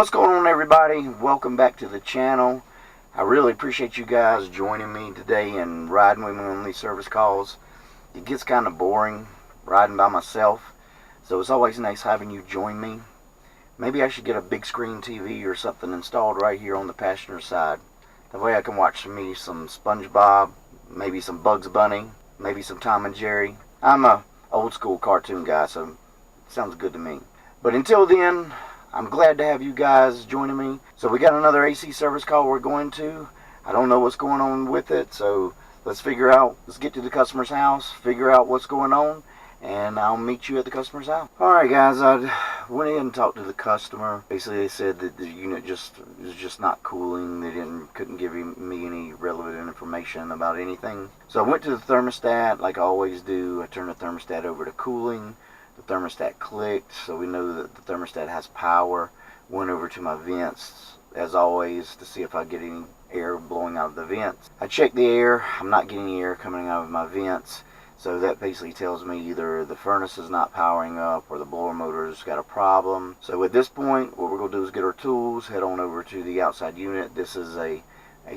What's going on, everybody? Welcome back to the channel. I really appreciate you guys joining me today and riding with me on these service calls. It gets kind of boring riding by myself, so it's always nice having you join me. Maybe I should get a big screen TV or something installed right here on the passenger side. That way I can watch some SpongeBob, maybe some Bugs Bunny, maybe some Tom and Jerry. I'm a old school cartoon guy, so it sounds good to me. But until then, I'm glad to have you guys joining me. So we got another AC service call we're going to. I don't know what's going on with it, so let's get to the customer's house, figure out what's going on, and I'll meet you at the customer's house. Alright guys, I went in and talked to the customer. Basically they said that the unit was just not cooling. They couldn't give me any relevant information about anything. So I went to the thermostat like I always do. I turned the thermostat over to cooling. The thermostat clicked, so we know that the thermostat has power. Went over to my vents, as always, to see if I get any air blowing out of the vents. I checked the air. I'm not getting any air coming out of my vents, so that basically tells me either the furnace is not powering up or the blower motor's got a problem. So at this point, what we're going to do is get our tools, head on over to the outside unit. This is a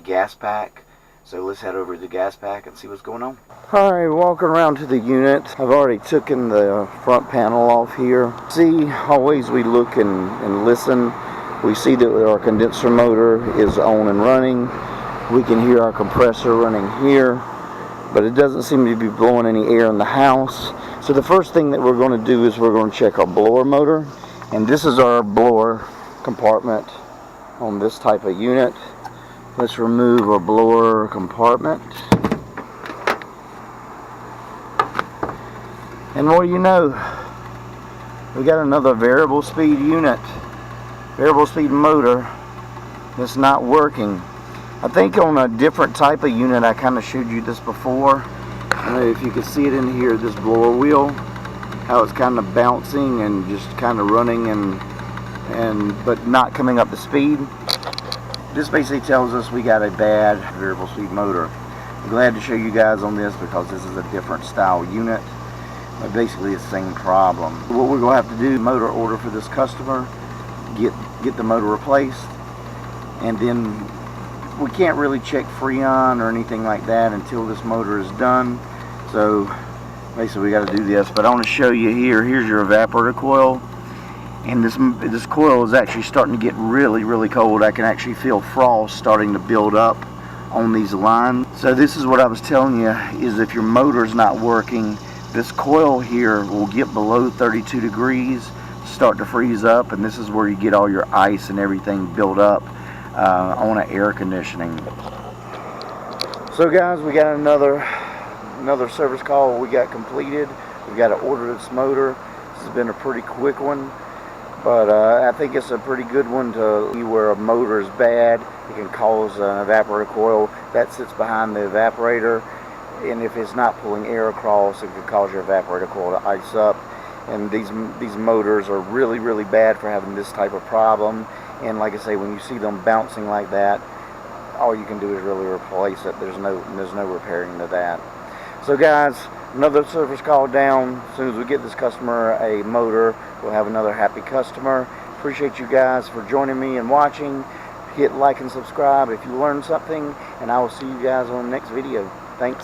gas pack. So let's head over to the gas pack and see what's going on. Alright, walking around to the unit. I've already taken the front panel off here. See, always we look and listen. We see that our condenser motor is on and running. We can hear our compressor running here, but it doesn't seem to be blowing any air in the house. So the first thing that we're going to do is we're going to check our blower motor. And this is our blower compartment on this type of unit. Let's remove our blower compartment. And what do you know? We got another variable speed unit, variable speed motor that's not working. I think on a different type of unit, I kind of showed you this before. I don't know if you can see it in here, this blower wheel, how it's kind of bouncing and just kind of running but not coming up to speed. This basically tells us we got a bad variable speed motor. I'm glad to show you guys on this because this is a different style unit, but basically the same problem. What we're going to have to do, motor order for this customer, get the motor replaced, and then we can't really check Freon or anything like that until this motor is done. So basically we got to do this, but I want to show you here. Here's your evaporator coil. And this coil is actually starting to get really cold. I can actually feel frost starting to build up on these lines. So this is what I was telling you, is if your motor's not working, this coil here will get below 32 degrees, start to freeze up, and this is where you get all your ice and everything built up on an air conditioning. So guys, we got another service call we got completed. We got to order this motor. This has been a pretty quick one. But I think it's a pretty good one to see where a motor is bad. It can cause an evaporator coil that sits behind the evaporator, and if it's not pulling air across, it could cause your evaporator coil to ice up. And these motors are really bad for having this type of problem. And like I say, when you see them bouncing like that, all you can do is really replace it. There's no repairing to that. So guys, another service call down. As soon as we get this customer a motor, we'll have another happy customer. Appreciate you guys for joining me and watching. Hit like and subscribe if you learned something, and I will see you guys on the next video.